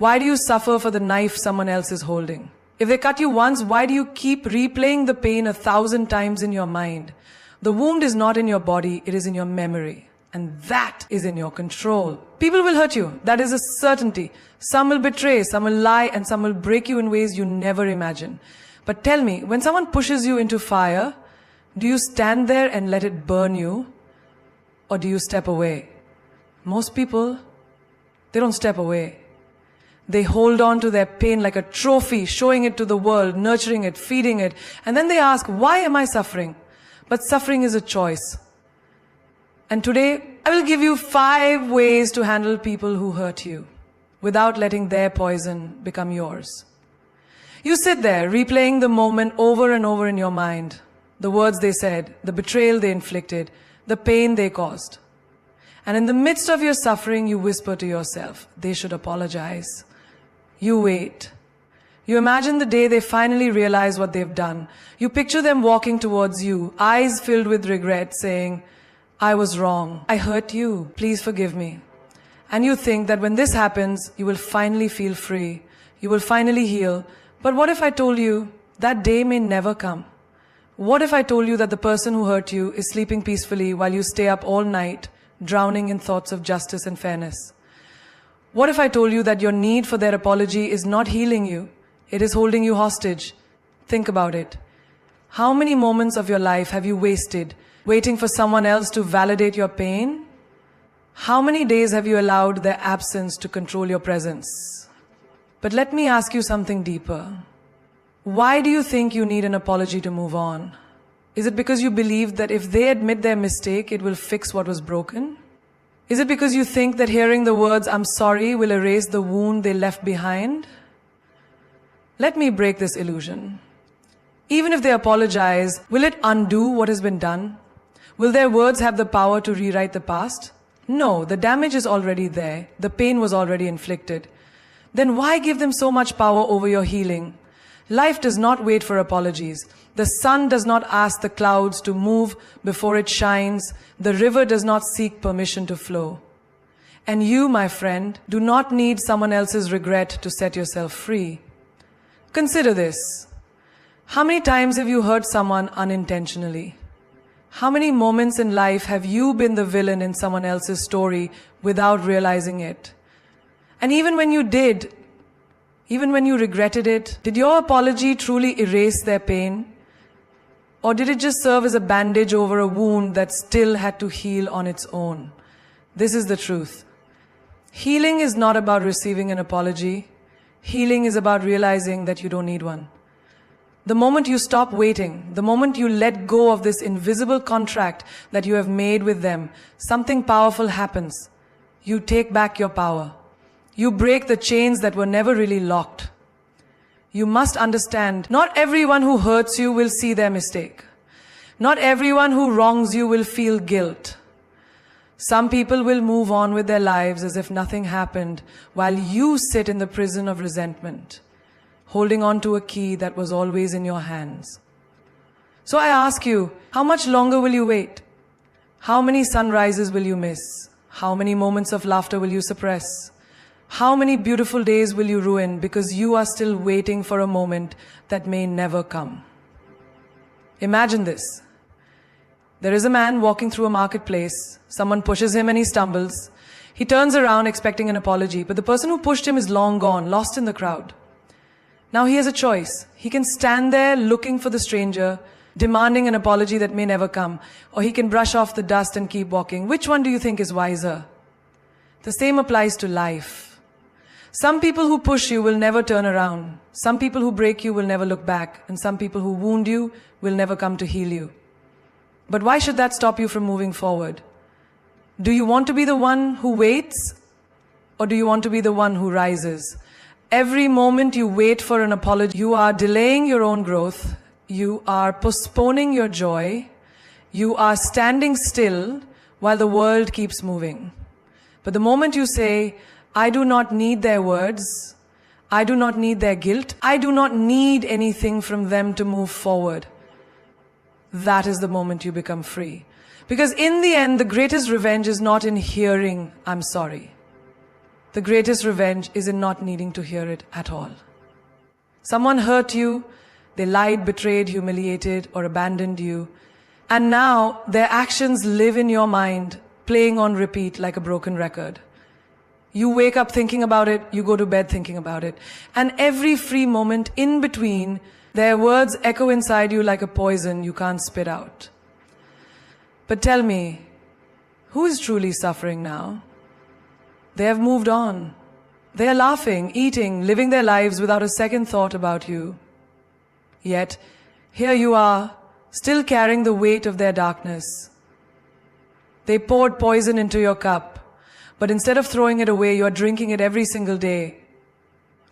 Why do you suffer for the knife someone else is holding? If they cut you once, why do you keep replaying the pain 1,000 times in your mind? The wound is not in your body, it is in your memory. And that is in your control. People will hurt you. That is a certainty. Some will betray, some will lie, and some will break you in ways you never imagine. But tell me, when someone pushes you into fire, do you stand there and let it burn you? Or do you step away? Most people, they don't step away. They hold on to their pain like a trophy, showing it to the world, nurturing it, feeding it. And then they ask, why am I suffering? But suffering is a choice. And today, I will give you 5 ways to handle people who hurt you without letting their poison become yours. You sit there, replaying the moment over and over in your mind. The words they said, the betrayal they inflicted, the pain they caused. And in the midst of your suffering, you whisper to yourself, they should apologize. You wait. You imagine the day they finally realize what they've done. You picture them walking towards you, eyes filled with regret, saying, I was wrong. I hurt you. Please forgive me. And you think that when this happens, you will finally feel free. You will finally heal. But what if I told you that day may never come? What if I told you that the person who hurt you is sleeping peacefully while you stay up all night, drowning in thoughts of justice and fairness? What if I told you that your need for their apology is not healing you? It is holding you hostage. Think about it. How many moments of your life have you wasted waiting for someone else to validate your pain? How many days have you allowed their absence to control your presence? But let me ask you something deeper. Why do you think you need an apology to move on? Is it because you believe that if they admit their mistake, it will fix what was broken? Is it because you think that hearing the words, I'm sorry, will erase the wound they left behind? Let me break this illusion. Even if they apologize, will it undo what has been done? Will their words have the power to rewrite the past? No, the damage is already there. The pain was already inflicted. Then why give them so much power over your healing? Life does not wait for apologies. The sun does not ask the clouds to move before it shines. The river does not seek permission to flow. And you, my friend, do not need someone else's regret to set yourself free. Consider this. How many times have you hurt someone unintentionally? How many moments in life have you been the villain in someone else's story without realizing it? And even when you did, even when you regretted it, did your apology truly erase their pain? Or did it just serve as a bandage over a wound that still had to heal on its own? This is the truth. Healing is not about receiving an apology. Healing is about realizing that you don't need one. The moment you stop waiting, the moment you let go of this invisible contract that you have made with them, something powerful happens. You take back your power. You break the chains that were never really locked. You must understand, not everyone who hurts you will see their mistake. Not everyone who wrongs you will feel guilt. Some people will move on with their lives as if nothing happened, while you sit in the prison of resentment, holding on to a key that was always in your hands. So I ask you, how much longer will you wait? How many sunrises will you miss? How many moments of laughter will you suppress? How many beautiful days will you ruin because you are still waiting for a moment that may never come? Imagine this. There is a man walking through a marketplace. Someone pushes him and he stumbles. He turns around expecting an apology, but the person who pushed him is long gone, lost in the crowd. Now he has a choice. He can stand there looking for the stranger, demanding an apology that may never come, or he can brush off the dust and keep walking. Which one do you think is wiser? The same applies to life. Some people who push you will never turn around. Some people who break you will never look back. And some people who wound you will never come to heal you. But why should that stop you from moving forward? Do you want to be the one who waits? Or do you want to be the one who rises? Every moment you wait for an apology, you are delaying your own growth. You are postponing your joy. You are standing still while the world keeps moving. But the moment you say, I do not need their words, I do not need their guilt, I do not need anything from them to move forward, that is the moment you become free. Because in the end, the greatest revenge is not in hearing, I'm sorry. The greatest revenge is in not needing to hear it at all. Someone hurt you, they lied, betrayed, humiliated, or abandoned you, and now their actions live in your mind, playing on repeat like a broken record. You wake up thinking about it, you go to bed thinking about it, and every free moment in between, their words echo inside you like a poison you can't spit out. But tell me, who is truly suffering now? They have moved on. They are laughing, eating, living their lives without a second thought about you. Yet, here you are, still carrying the weight of their darkness. They poured poison into your cup, but instead of throwing it away, you are drinking it every single day.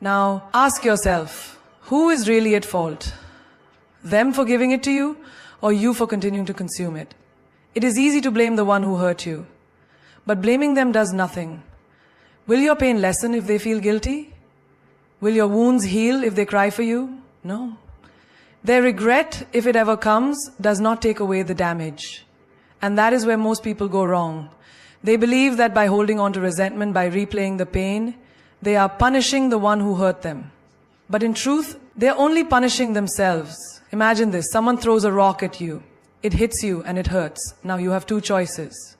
Now, ask yourself, who is really at fault? Them for giving it to you, or you for continuing to consume it? It is easy to blame the one who hurt you, but blaming them does nothing. Will your pain lessen if they feel guilty? Will your wounds heal if they cry for you? No. Their regret, if it ever comes, does not take away the damage. And that is where most people go wrong. They believe that by holding on to resentment, by replaying the pain, they are punishing the one who hurt them. But in truth, they are only punishing themselves. Imagine this, someone throws a rock at you. It hits you and it hurts. Now you have two choices.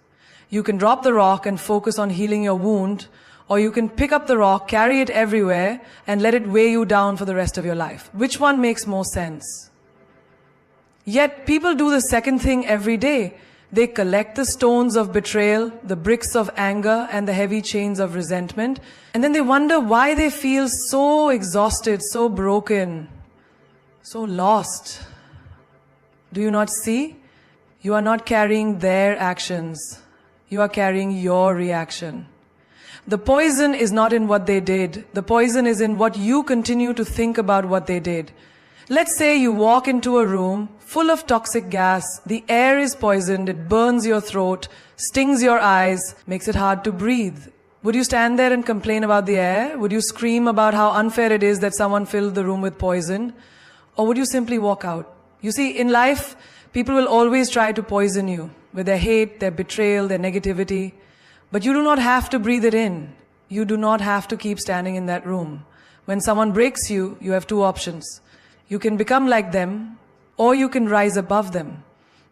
You can drop the rock and focus on healing your wound, or you can pick up the rock, carry it everywhere, and let it weigh you down for the rest of your life. Which one makes more sense? Yet people do the second thing every day. They collect the stones of betrayal, the bricks of anger, and the heavy chains of resentment, and then they wonder why they feel so exhausted, so broken, so lost. Do you not see? You are not carrying their actions. You are carrying your reaction. The poison is not in what they did. The poison is in what you continue to think about what they did. Let's say you walk into a room full of toxic gas. The air is poisoned. It burns your throat, stings your eyes, makes it hard to breathe. Would you stand there and complain about the air? Would you scream about how unfair it is that someone filled the room with poison? Or would you simply walk out? You see, in life, people will always try to poison you with their hate, their betrayal, their negativity. But you do not have to breathe it in. You do not have to keep standing in that room. When someone breaks you, you have two options. You can become like them, or you can rise above them.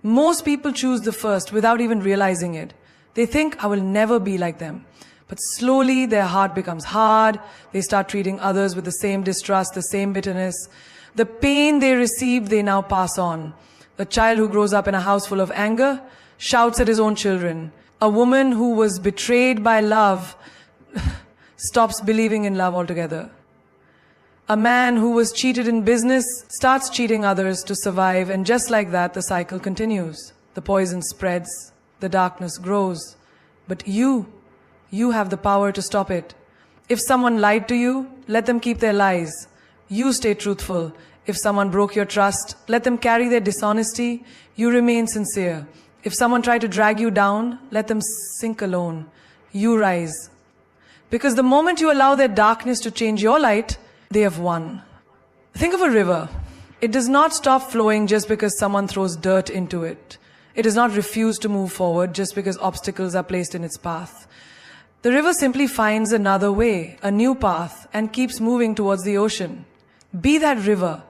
Most people choose the first without even realizing it. They think, I will never be like them. But slowly their heart becomes hard. They start treating others with the same distrust, the same bitterness. The pain they receive, they now pass on. A child who grows up in a house full of anger shouts at his own children. A woman who was betrayed by love stops believing in love altogether. A man who was cheated in business starts cheating others to survive, and just like that, the cycle continues. The poison spreads, the darkness grows. But you have the power to stop it. If someone lied to you, let them keep their lies. You stay truthful. If someone broke your trust, let them carry their dishonesty. You remain sincere. If someone tried to drag you down, let them sink alone. You rise. Because the moment you allow their darkness to change your light, they have won. Think of a river. It does not stop flowing just because someone throws dirt into it. It does not refuse to move forward just because obstacles are placed in its path. The river simply finds another way, a new path, and keeps moving towards the ocean. Be that river.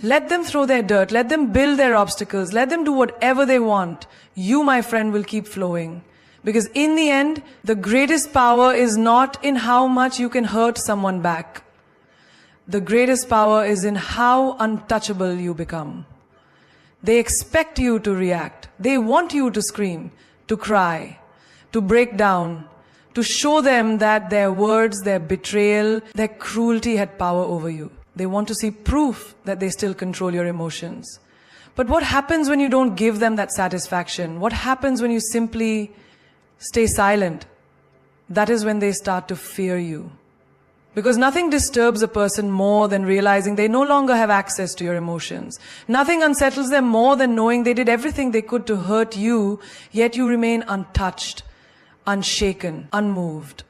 Let them throw their dirt. Let them build their obstacles. Let them do whatever they want. You, my friend, will keep flowing. Because in the end, the greatest power is not in how much you can hurt someone back. The greatest power is in how untouchable you become. They expect you to react. They want you to scream, to cry, to break down, to show them that their words, their betrayal, their cruelty had power over you. They want to see proof that they still control your emotions. But what happens when you don't give them that satisfaction? What happens when you simply stay silent? That is when they start to fear you. Because nothing disturbs a person more than realizing they no longer have access to your emotions. Nothing unsettles them more than knowing they did everything they could to hurt you, yet you remain untouched, unshaken, unmoved.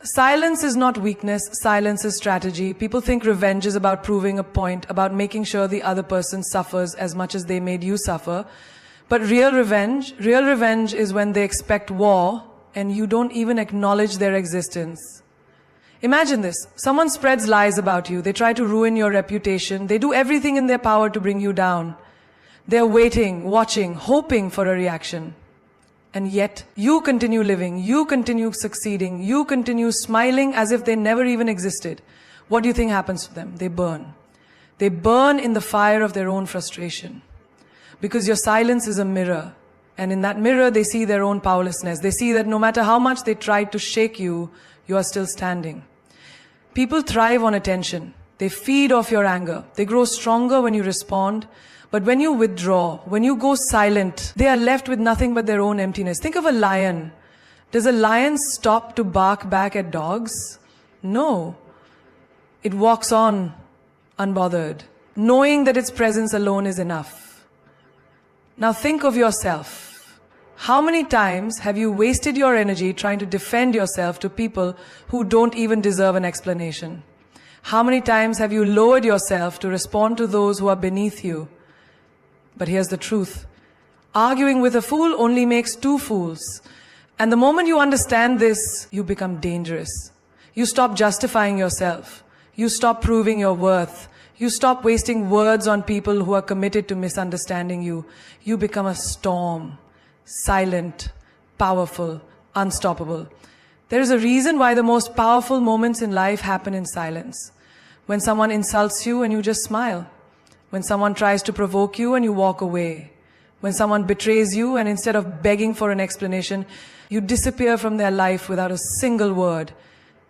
Silence is not weakness, silence is strategy. People think revenge is about proving a point, about making sure the other person suffers as much as they made you suffer. But real revenge is when they expect war and you don't even acknowledge their existence. Imagine this. Someone spreads lies about you. They try to ruin your reputation. They do everything in their power to bring you down. They're waiting, watching, hoping for a reaction. And yet, you continue living, you continue succeeding, you continue smiling as if they never even existed. What do you think happens to them? They burn. They burn in the fire of their own frustration. Because your silence is a mirror. And in that mirror, they see their own powerlessness. They see that no matter how much they try to shake you, you are still standing. People thrive on attention. They feed off your anger. They grow stronger when you respond. But when you withdraw, when you go silent, they are left with nothing but their own emptiness. Think of a lion. Does a lion stop to bark back at dogs? No. It walks on, unbothered, knowing that its presence alone is enough. Now think of yourself. How many times have you wasted your energy trying to defend yourself to people who don't even deserve an explanation? How many times have you lowered yourself to respond to those who are beneath you? But here's the truth. Arguing with a fool only makes two fools. And the moment you understand this, you become dangerous. You stop justifying yourself. You stop proving your worth. You stop wasting words on people who are committed to misunderstanding you. You become a storm. Silent, powerful, unstoppable. There is a reason why the most powerful moments in life happen in silence. When someone insults you and you just smile. When someone tries to provoke you and you walk away. When someone betrays you and instead of begging for an explanation, you disappear from their life without a single word.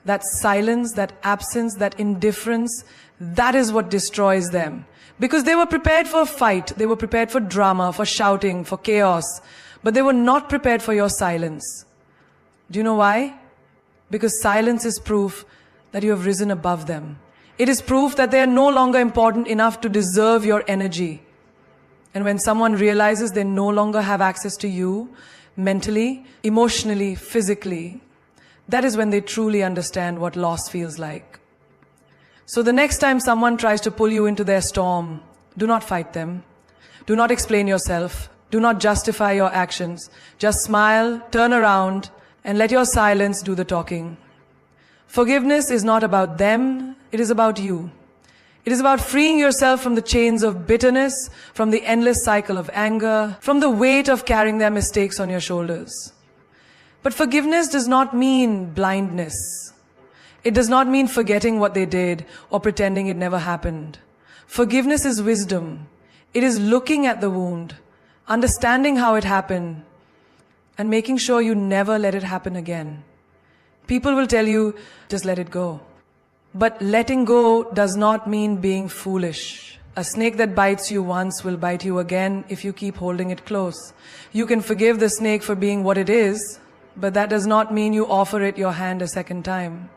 That silence, that absence, that indifference, that is what destroys them. Because they were prepared for a fight, they were prepared for drama, for shouting, for chaos. But they were not prepared for your silence. Do you know why? Because silence is proof that you have risen above them. It is proof that they are no longer important enough to deserve your energy. And when someone realizes they no longer have access to you, mentally, emotionally, physically, that is when they truly understand what loss feels like. So the next time someone tries to pull you into their storm, do not fight them. Do not explain yourself. Do not justify your actions. Just smile, turn around, and let your silence do the talking. Forgiveness is not about them, it is about you. It is about freeing yourself from the chains of bitterness, from the endless cycle of anger, from the weight of carrying their mistakes on your shoulders. But forgiveness does not mean blindness. It does not mean forgetting what they did or pretending it never happened. Forgiveness is wisdom. It is looking at the wound, understanding how it happened, and making sure you never let it happen again. People will tell you, just let it go. But letting go does not mean being foolish. A snake that bites you once will bite you again if you keep holding it close. You can forgive the snake for being what it is, but that does not mean you offer it your hand a second time.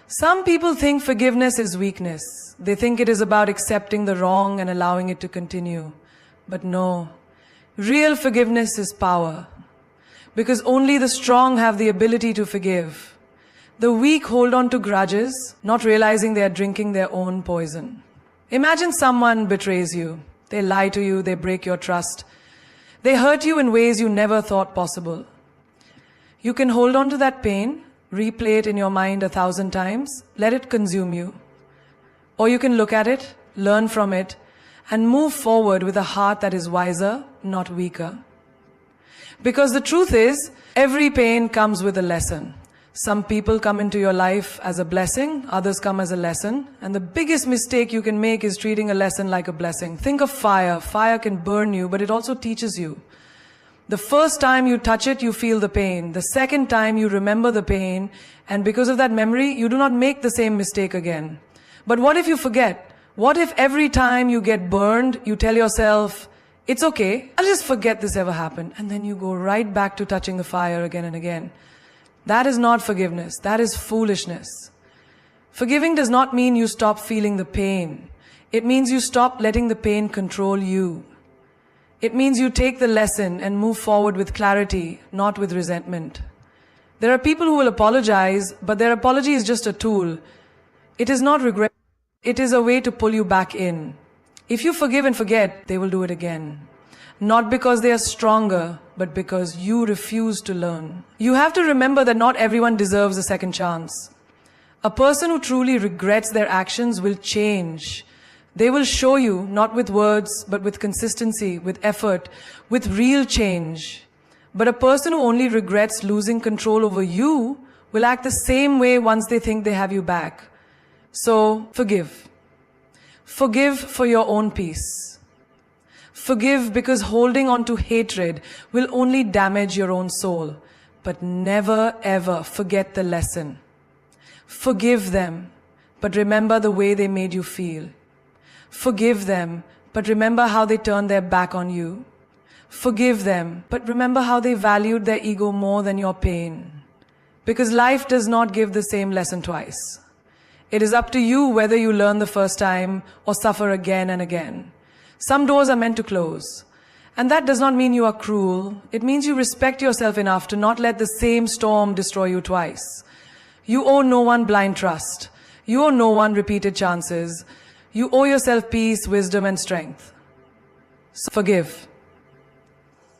Some people think forgiveness is weakness. They think it is about accepting the wrong and allowing it to continue. But no. Real forgiveness is power. Because only the strong have the ability to forgive. The weak hold on to grudges, not realizing they are drinking their own poison. Imagine someone betrays you. They lie to you, they break your trust. They hurt you in ways you never thought possible. You can hold on to that pain, replay it in your mind 1,000 times, let it consume you. Or you can look at it, learn from it, and move forward with a heart that is wiser, not weaker. Because the truth is, every pain comes with a lesson. Some people come into your life as a blessing, others come as a lesson. And the biggest mistake you can make is treating a lesson like a blessing. Think of fire. Fire can burn you, but it also teaches you. The first time you touch it, you feel the pain. The second time you remember the pain, and because of that memory, you do not make the same mistake again. But what if you forget? What if every time you get burned, you tell yourself, it's okay, I'll just forget this ever happened. And then you go right back to touching the fire again and again. That is not forgiveness. That is foolishness. Forgiving does not mean you stop feeling the pain. It means you stop letting the pain control you. It means you take the lesson and move forward with clarity, not with resentment. There are people who will apologize, but their apology is just a tool. It is not regret. It is a way to pull you back in. If you forgive and forget, they will do it again. Not because they are stronger, but because you refuse to learn. You have to remember that not everyone deserves a second chance. A person who truly regrets their actions will change. They will show you, not with words, but with consistency, with effort, with real change. But a person who only regrets losing control over you will act the same way once they think they have you back. So, forgive. Forgive for your own peace. Forgive because holding on to hatred will only damage your own soul. But never ever forget the lesson. Forgive them, but remember the way they made you feel. Forgive them, but remember how they turned their back on you. Forgive them, but remember how they valued their ego more than your pain. Because life does not give the same lesson twice. It is up to you whether you learn the first time or suffer again and again. Some doors are meant to close. And that does not mean you are cruel. It means you respect yourself enough to not let the same storm destroy you twice. You owe no one blind trust. You owe no one repeated chances. You owe yourself peace, wisdom, and strength. So forgive.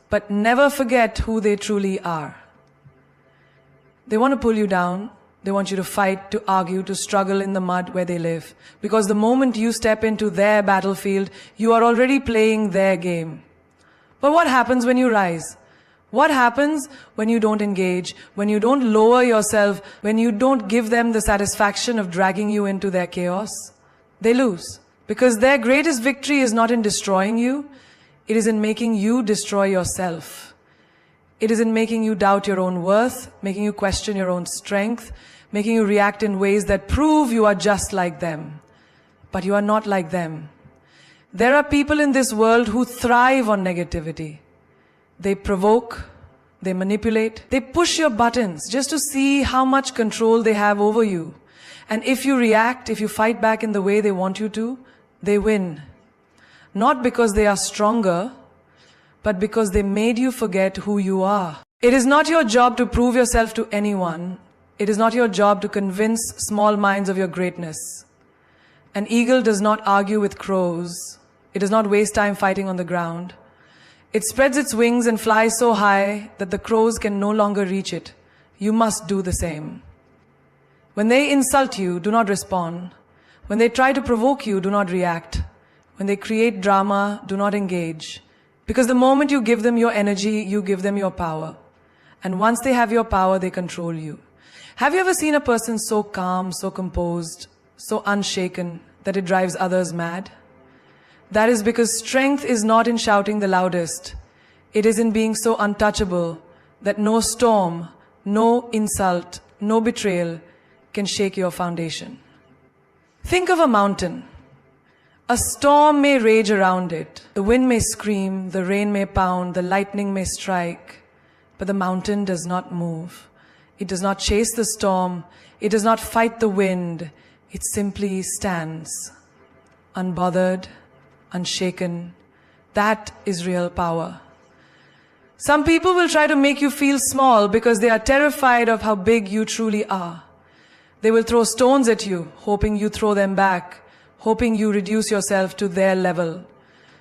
But never forget who they truly are. They want to pull you down. They want you to fight, to argue, to struggle in the mud where they live. Because the moment you step into their battlefield, you are already playing their game. But what happens when you rise? What happens when you don't engage, when you don't lower yourself, when you don't give them the satisfaction of dragging you into their chaos? They lose. Because their greatest victory is not in destroying you, it is in making you destroy yourself. It is in making you doubt your own worth, making you question your own strength, making you react in ways that prove you are just like them. But you are not like them. There are people in this world who thrive on negativity. They provoke, they manipulate, they push your buttons just to see how much control they have over you. And if you react, if you fight back in the way they want you to, they win. Not because they are stronger, but because they made you forget who you are. It is not your job to prove yourself to anyone. It is not your job to convince small minds of your greatness. An eagle does not argue with crows. It does not waste time fighting on the ground. It spreads its wings and flies so high that the crows can no longer reach it. You must do the same. When they insult you, do not respond. When they try to provoke you, do not react. When they create drama, do not engage. Because the moment you give them your energy, you give them your power. And once they have your power, they control you. Have you ever seen a person so calm, so composed, so unshaken that it drives others mad? That is because strength is not in shouting the loudest. It is in being so untouchable that no storm, no insult, no betrayal can shake your foundation. Think of a mountain. A storm may rage around it. The wind may scream, the rain may pound, the lightning may strike. But the mountain does not move. It does not chase the storm. It does not fight the wind. It simply stands, unbothered, unshaken. That is real power. Some people will try to make you feel small because they are terrified of how big you truly are. They will throw stones at you, hoping you throw them back, hoping you reduce yourself to their level.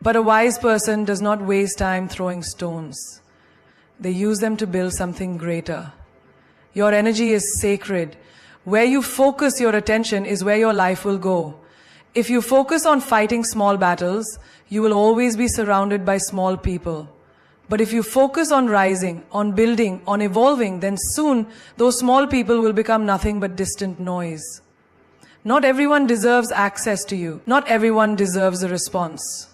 But a wise person does not waste time throwing stones. They use them to build something greater. Your energy is sacred. Where you focus your attention is where your life will go. If you focus on fighting small battles, you will always be surrounded by small people. But if you focus on rising, on building, on evolving, then soon those small people will become nothing but distant noise. Not everyone deserves access to you. Not everyone deserves a response.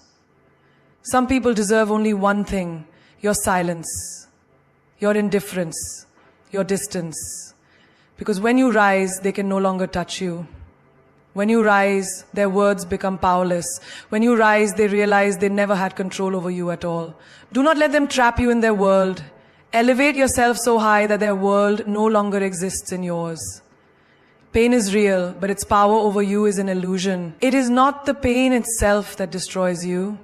Some people deserve only one thing: your silence, your indifference, your distance. Because when you rise, they can no longer touch you. When you rise, their words become powerless. When you rise, they realize they never had control over you at all. Do not let them trap you in their world. Elevate yourself so high that their world no longer exists in yours. Pain is real, but its power over you is an illusion. It is not the pain itself that destroys you.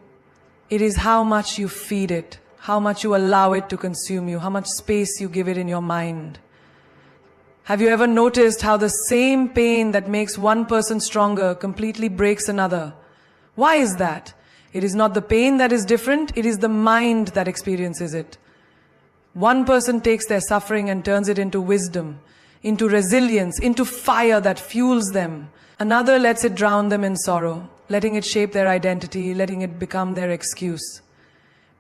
It is how much you feed it, how much you allow it to consume you, how much space you give it in your mind. Have you ever noticed how the same pain that makes one person stronger completely breaks another? Why is that? It is not the pain that is different, it is the mind that experiences it. One person takes their suffering and turns it into wisdom. into resilience, into fire that fuels them. Another lets it drown them in sorrow, letting it shape their identity, letting it become their excuse.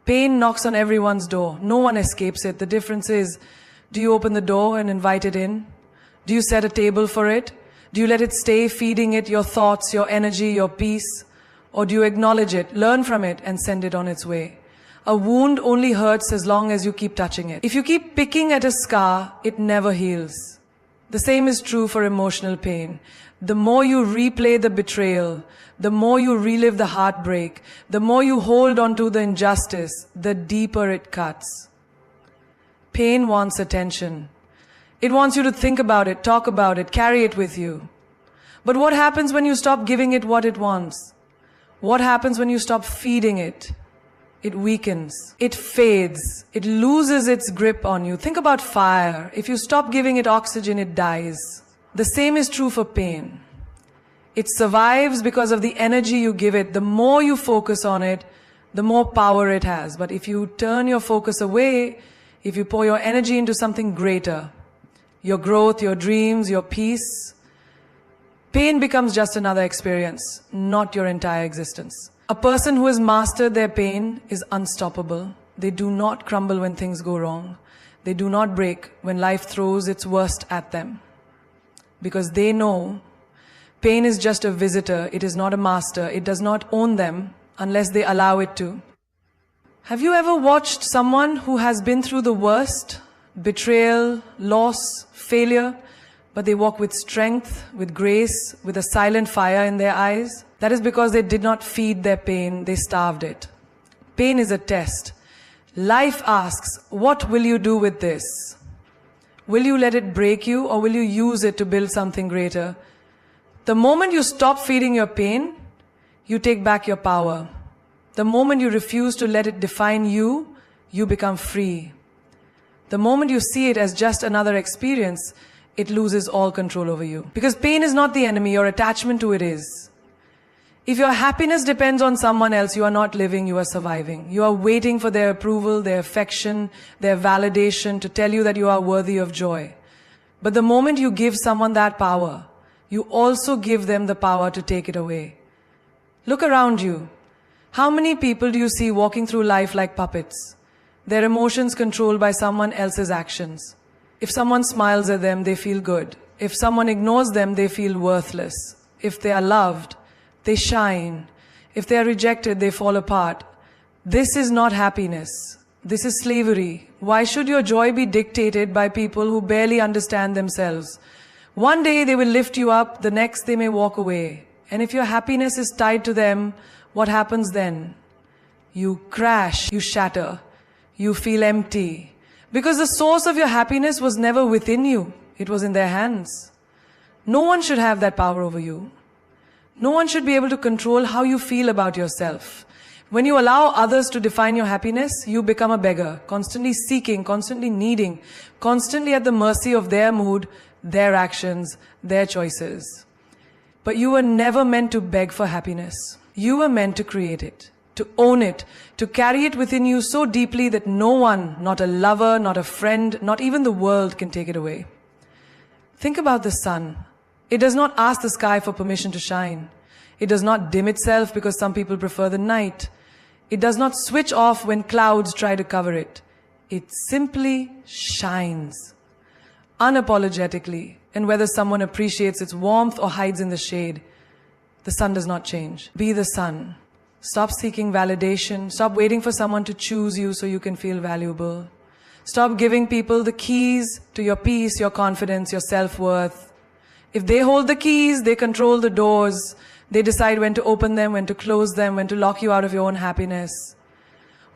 Pain knocks on everyone's door. No one escapes it. The difference is, do you open the door and invite it in? Do you set a table for it? Do you let it stay, feeding it your thoughts, your energy, your peace? Or do you acknowledge it, learn from it, and send it on its way? A wound only hurts as long as you keep touching it. If you keep picking at a scar, it never heals. The same is true for emotional pain. The more you replay the betrayal, the more you relive the heartbreak, the more you hold on to the injustice, the deeper it cuts. Pain wants attention. It wants you to think about it, talk about it, carry it with you. But what happens when you stop giving it what it wants? What happens when you stop feeding it? It weakens. It fades. It loses its grip on you. Think about fire. If you stop giving it oxygen, it dies. The same is true for pain. It survives because of the energy you give it. The more you focus on it, the more power it has. But if you turn your focus away, if you pour your energy into something greater, your growth, your dreams, your peace, pain becomes just another experience, not your entire existence. A person who has mastered their pain is unstoppable. They do not crumble when things go wrong. They do not break when life throws its worst at them. Because they know pain is just a visitor, it is not a master, it does not own them unless they allow it to. Have you ever watched someone who has been through the worst, betrayal, loss, failure, but they walk with strength, with grace, with a silent fire in their eyes? That is because they did not feed their pain, they starved it. Pain is a test. Life asks, what will you do with this? Will you let it break you, or will you use it to build something greater? The moment you stop feeding your pain, you take back your power. The moment you refuse to let it define you, you become free. The moment you see it as just another experience, it loses all control over you. Because pain is not the enemy, your attachment to it is. If your happiness depends on someone else, you are not living, you are surviving. You are waiting for their approval, their affection, their validation to tell you that you are worthy of joy. But the moment you give someone that power, you also give them the power to take it away. Look around you. How many people do you see walking through life like puppets? Their emotions controlled by someone else's actions. If someone smiles at them, they feel good. If someone ignores them, they feel worthless. If they are loved, they shine. If they are rejected, they fall apart. This is not happiness. This is slavery. Why should your joy be dictated by people who barely understand themselves? One day they will lift you up, the next they may walk away. And if your happiness is tied to them, what happens then? You crash, you shatter, you feel empty. Because the source of your happiness was never within you. It was in their hands. No one should have that power over you. No one should be able to control how you feel about yourself. When you allow others to define your happiness, you become a beggar, constantly seeking, constantly needing, constantly at the mercy of their mood, their actions, their choices. But you were never meant to beg for happiness. You were meant to create it, to own it, to carry it within you so deeply that no one, not a lover, not a friend, not even the world can take it away. Think about the sun. It does not ask the sky for permission to shine. It does not dim itself because some people prefer the night. It does not switch off when clouds try to cover it. It simply shines, unapologetically, and whether someone appreciates its warmth or hides in the shade, the sun does not change. Be the sun. Stop seeking validation. Stop waiting for someone to choose you so you can feel valuable. Stop giving people the keys to your peace, your confidence, your self-worth. If they hold the keys, they control the doors. They decide when to open them, when to close them, when to lock you out of your own happiness.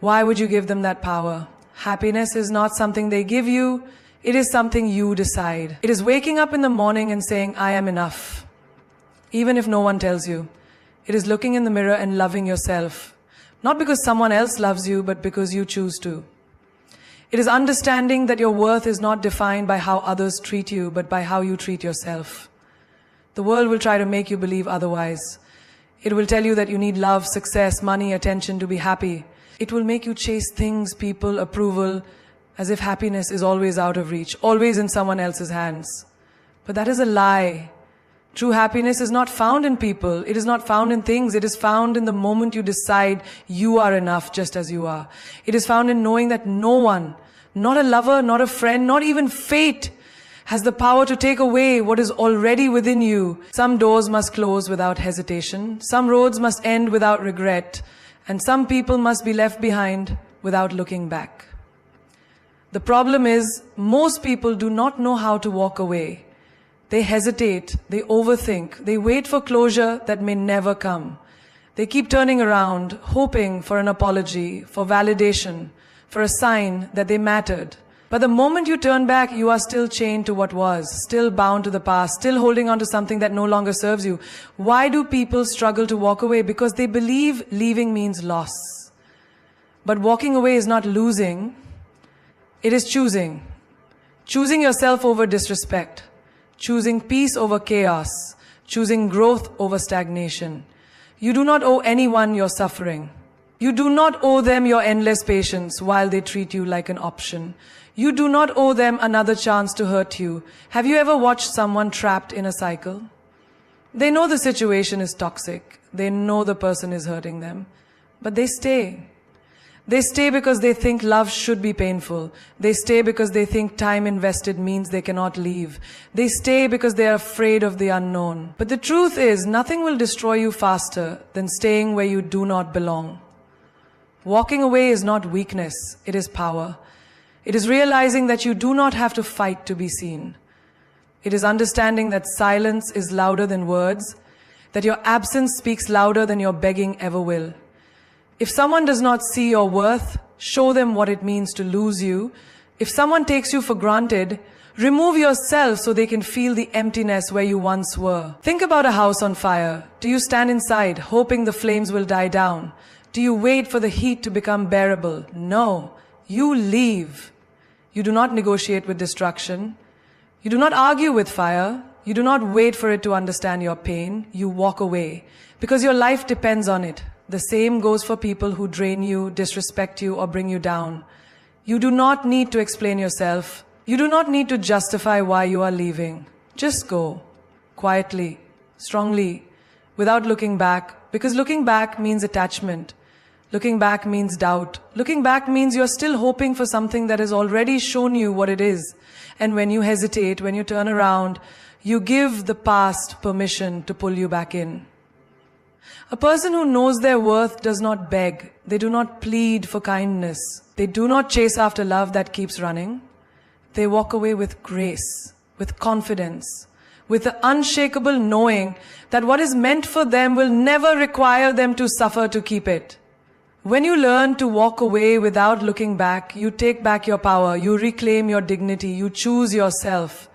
Why would you give them that power? Happiness is not something they give you. It is something you decide. It is waking up in the morning and saying, I am enough. Even if no one tells you. It is looking in the mirror and loving yourself. Not because someone else loves you, but because you choose to. It is understanding that your worth is not defined by how others treat you, but by how you treat yourself. The world will try to make you believe otherwise. It will tell you that you need love, success, money, attention to be happy. It will make you chase things, people, approval, as if happiness is always out of reach, always in someone else's hands. But that is a lie. True happiness is not found in people. It is not found in things. It is found in the moment you decide you are enough just as you are. It is found in knowing that no one, not a lover, not a friend, not even fate, has the power to take away what is already within you. Some doors must close without hesitation. Some roads must end without regret. And some people must be left behind without looking back. The problem is, most people do not know how to walk away. They hesitate, they overthink, they wait for closure that may never come. They keep turning around, hoping for an apology, for validation, for a sign that they mattered. But the moment you turn back, you are still chained to what was, still bound to the past, still holding on to something that no longer serves you. Why do people struggle to walk away? Because they believe leaving means loss. But walking away is not losing, it is choosing. Choosing yourself over disrespect. Choosing peace over chaos. Choosing growth over stagnation. You do not owe anyone your suffering. You do not owe them your endless patience while they treat you like an option. You do not owe them another chance to hurt you. Have you ever watched someone trapped in a cycle? They know the situation is toxic. They know the person is hurting them. But they stay. They stay because they think love should be painful. They stay because they think time invested means they cannot leave. They stay because they are afraid of the unknown. But the truth is, nothing will destroy you faster than staying where you do not belong. Walking away is not weakness, it is power. It is realizing that you do not have to fight to be seen. It is understanding that silence is louder than words, that your absence speaks louder than your begging ever will. If someone does not see your worth, show them what it means to lose you. If someone takes you for granted, remove yourself so they can feel the emptiness where you once were. Think about a house on fire. Do you stand inside, hoping the flames will die down? Do you wait for the heat to become bearable? No, you leave. You do not negotiate with destruction. You do not argue with fire. You do not wait for it to understand your pain. You walk away because your life depends on it. The same goes for people who drain you, disrespect you, or bring you down. You do not need to explain yourself. You do not need to justify why you are leaving. Just go, quietly, strongly, without looking back, because looking back means attachment. Looking back means doubt. Looking back means you're still hoping for something that has already shown you what it is. And when you hesitate, when you turn around, you give the past permission to pull you back in. A person who knows their worth does not beg. They do not plead for kindness. They do not chase after love that keeps running. They walk away with grace, with confidence, with the unshakable knowing that what is meant for them will never require them to suffer to keep it. When you learn to walk away without looking back, you take back your power, you reclaim your dignity, you choose yourself.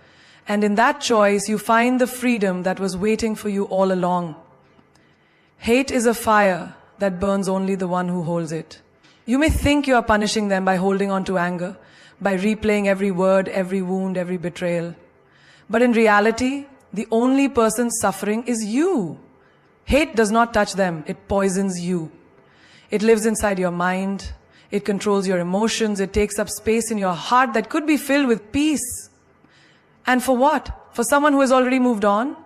And in that choice, you find the freedom that was waiting for you all along. Hate is a fire that burns only the one who holds it. You may think you are punishing them by holding on to anger, by replaying every word, every wound, every betrayal. But in reality, the only person suffering is you. Hate does not touch them, it poisons you. It lives inside your mind, it controls your emotions, it takes up space in your heart that could be filled with peace. And for what? For someone who has already moved on?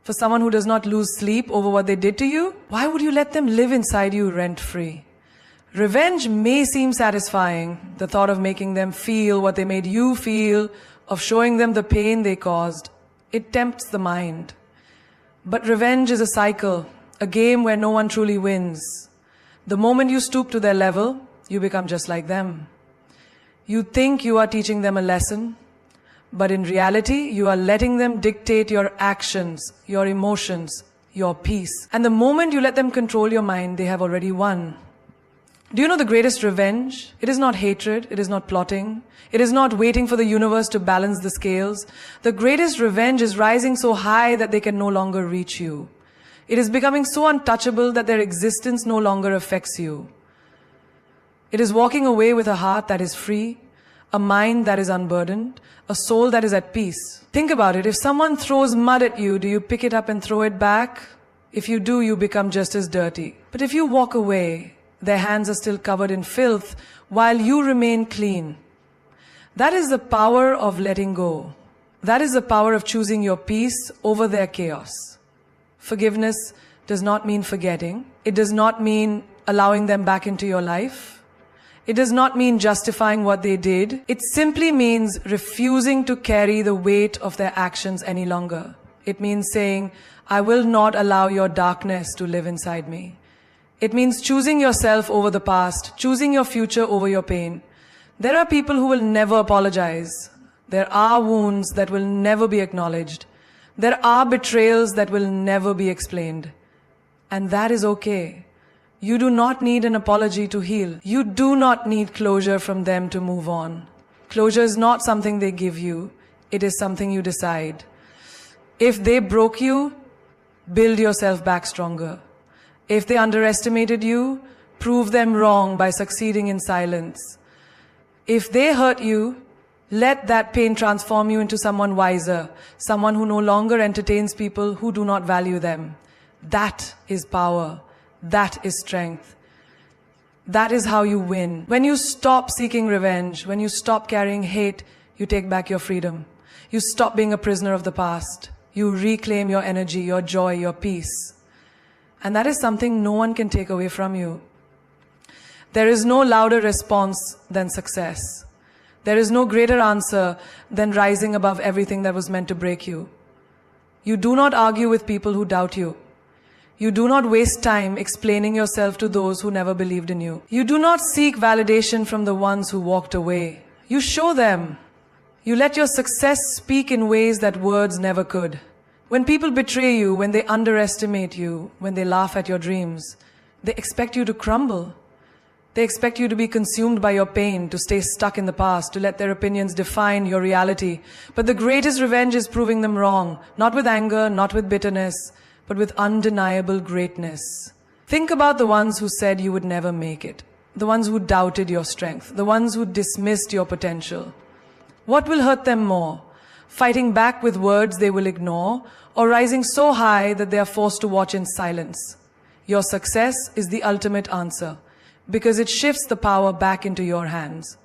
For someone who does not lose sleep over what they did to you? Why would you let them live inside you rent-free? Revenge may seem satisfying, the thought of making them feel what they made you feel, of showing them the pain they caused. It tempts the mind. But revenge is a cycle, a game where no one truly wins. The moment you stoop to their level, you become just like them. You think you are teaching them a lesson, but in reality, you are letting them dictate your actions, your emotions, your peace. And the moment you let them control your mind, they have already won. Do you know the greatest revenge? It is not hatred, it is not plotting, it is not waiting for the universe to balance the scales. The greatest revenge is rising so high that they can no longer reach you. It is becoming so untouchable that their existence no longer affects you. It is walking away with a heart that is free, a mind that is unburdened, a soul that is at peace. Think about it. If someone throws mud at you, do you pick it up and throw it back? If you do, you become just as dirty. But if you walk away, their hands are still covered in filth while you remain clean. That is the power of letting go. That is the power of choosing your peace over their chaos. Forgiveness does not mean forgetting. It does not mean allowing them back into your life. It does not mean justifying what they did. It simply means refusing to carry the weight of their actions any longer. It means saying, I will not allow your darkness to live inside me. It means choosing yourself over the past, choosing your future over your pain. There are people who will never apologize. There are wounds that will never be acknowledged. There are betrayals that will never be explained. And that is okay. You do not need an apology to heal. You do not need closure from them to move on. Closure is not something they give you. It is something you decide. If they broke you, build yourself back stronger. If they underestimated you, prove them wrong by succeeding in silence. If they hurt you, let that pain transform you into someone wiser, someone who no longer entertains people who do not value them. That is power. That is strength. That is how you win. When you stop seeking revenge, when you stop carrying hate, you take back your freedom. You stop being a prisoner of the past. You reclaim your energy, your joy, your peace. And that is something no one can take away from you. There is no louder response than success. There is no greater answer than rising above everything that was meant to break you. You do not argue with people who doubt you. You do not waste time explaining yourself to those who never believed in you. You do not seek validation from the ones who walked away. You show them. You let your success speak in ways that words never could. When people betray you, when they underestimate you, when they laugh at your dreams, they expect you to crumble. They expect you to be consumed by your pain, to stay stuck in the past, to let their opinions define your reality. But the greatest revenge is proving them wrong, not with anger, not with bitterness, but with undeniable greatness. Think about the ones who said you would never make it, the ones who doubted your strength, the ones who dismissed your potential. What will hurt them more? Fighting back with words they will ignore, or rising so high that they are forced to watch in silence? Your success is the ultimate answer, because it shifts the power back into your hands.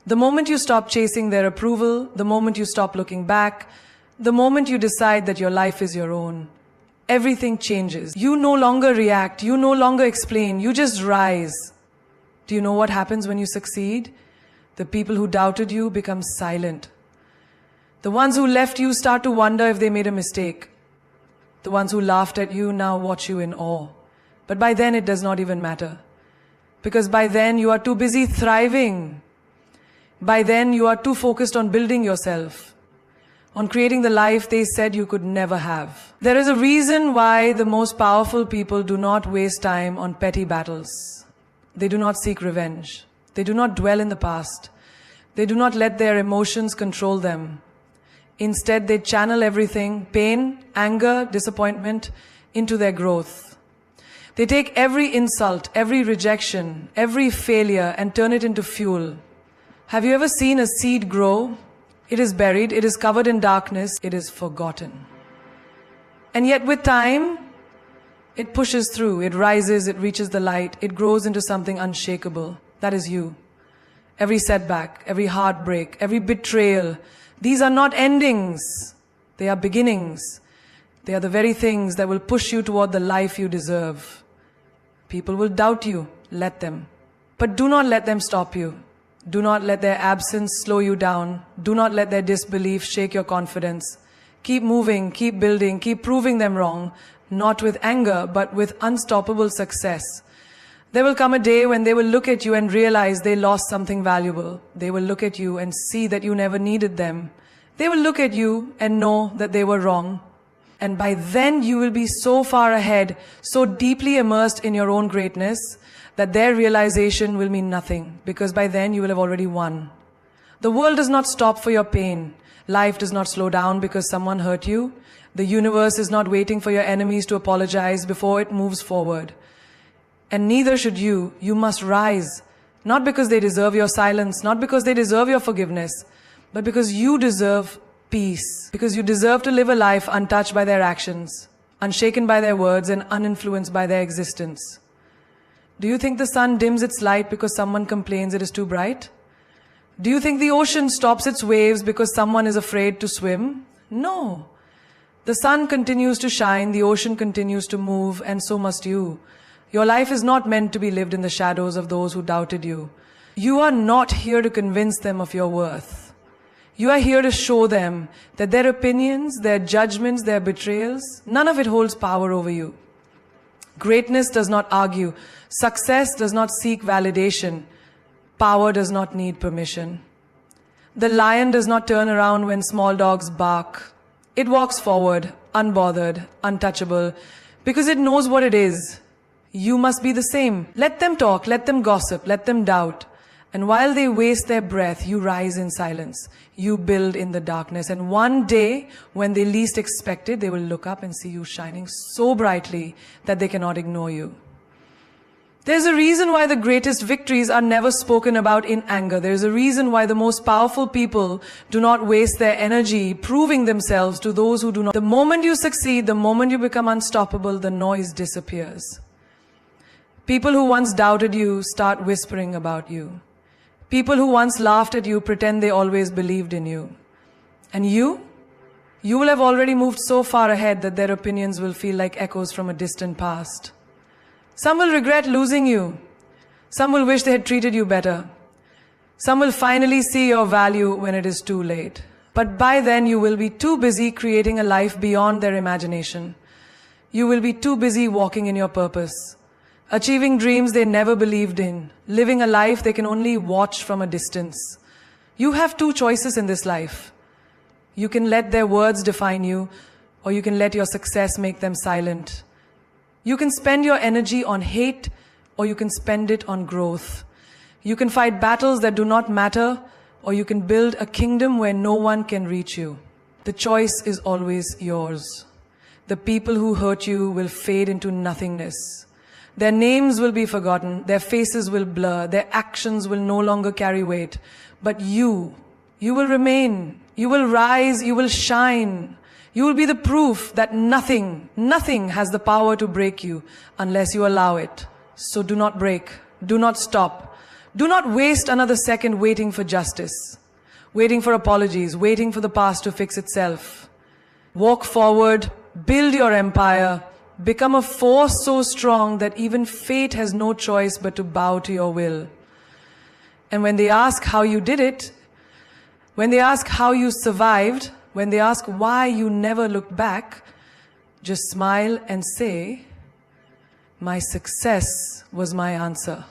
The moment you stop chasing their approval, the moment you stop looking back, the moment you decide that your life is your own, everything changes. You no longer react, you no longer explain, you just rise. Do you know what happens when you succeed? The people who doubted you become silent. The ones who left you start to wonder if they made a mistake. The ones who laughed at you now watch you in awe. But by then it does not even matter. Because by then you are too busy thriving. By then you are too focused on building yourself, on creating the life they said you could never have. There is a reason why the most powerful people do not waste time on petty battles. They do not seek revenge. They do not dwell in the past. They do not let their emotions control them. Instead, they channel everything, pain, anger, disappointment, into their growth. They take every insult, every rejection, every failure and turn it into fuel. Have you ever seen a seed grow? It is buried, it is covered in darkness, it is forgotten. And yet with time, it pushes through, it rises, it reaches the light, it grows into something unshakable. That is you. Every setback, every heartbreak, every betrayal, these are not endings. They are beginnings. They are the very things that will push you toward the life you deserve. People will doubt you. Let them. But do not let them stop you. Do not let their absence slow you down. Do not let their disbelief shake your confidence. Keep moving, keep building, keep proving them wrong, not with anger, but with unstoppable success. There will come a day when they will look at you and realize they lost something valuable. They will look at you and see that you never needed them. They will look at you and know that they were wrong. And by then you will be so far ahead, so deeply immersed in your own greatness, that their realization will mean nothing, because by then you will have already won. The world does not stop for your pain. Life does not slow down because someone hurt you. The universe is not waiting for your enemies to apologize before it moves forward. And neither should you. You must rise. Not because they deserve your silence, not because they deserve your forgiveness, but because you deserve peace. Because you deserve to live a life untouched by their actions, unshaken by their words, and uninfluenced by their existence. Do you think the sun dims its light because someone complains it is too bright? Do you think the ocean stops its waves because someone is afraid to swim? No. The sun continues to shine, the ocean continues to move, and so must you. Your life is not meant to be lived in the shadows of those who doubted you. You are not here to convince them of your worth. You are here to show them that their opinions, their judgments, their betrayals, none of it holds power over you. Greatness does not argue. Success does not seek validation. Power does not need permission. The lion does not turn around when small dogs bark. It walks forward, unbothered, untouchable, because it knows what it is. You must be the same. Let them talk, let them gossip, let them doubt. And while they waste their breath, you rise in silence. You build in the darkness. And one day, when they least expect it, they will look up and see you shining so brightly that they cannot ignore you. There's a reason why the greatest victories are never spoken about in anger. There's a reason why the most powerful people do not waste their energy proving themselves to those who do not. The moment you succeed, the moment you become unstoppable, the noise disappears. People who once doubted you start whispering about you. People who once laughed at you pretend they always believed in you. And you will have already moved so far ahead that their opinions will feel like echoes from a distant past. Some will regret losing you. Some will wish they had treated you better. Some will finally see your value when it is too late. But by then you will be too busy creating a life beyond their imagination. You will be too busy walking in your purpose, achieving dreams they never believed in, living a life they can only watch from a distance. You have two choices in this life. You can let their words define you, or you can let your success make them silent. You can spend your energy on hate, or you can spend it on growth. You can fight battles that do not matter, or you can build a kingdom where no one can reach you. The choice is always yours. The people who hurt you will fade into nothingness. Their names will be forgotten, their faces will blur, their actions will no longer carry weight. But you will remain, you will rise, you will shine. You will be the proof that nothing has the power to break you unless you allow it. So do not break, do not stop. Do not waste another second waiting for justice, waiting for apologies, waiting for the past to fix itself. Walk forward, build your empire, become a force so strong that even fate has no choice but to bow to your will. And when they ask how you did it, when they ask how you survived, when they ask why you never looked back, just smile and say, "My success was my answer."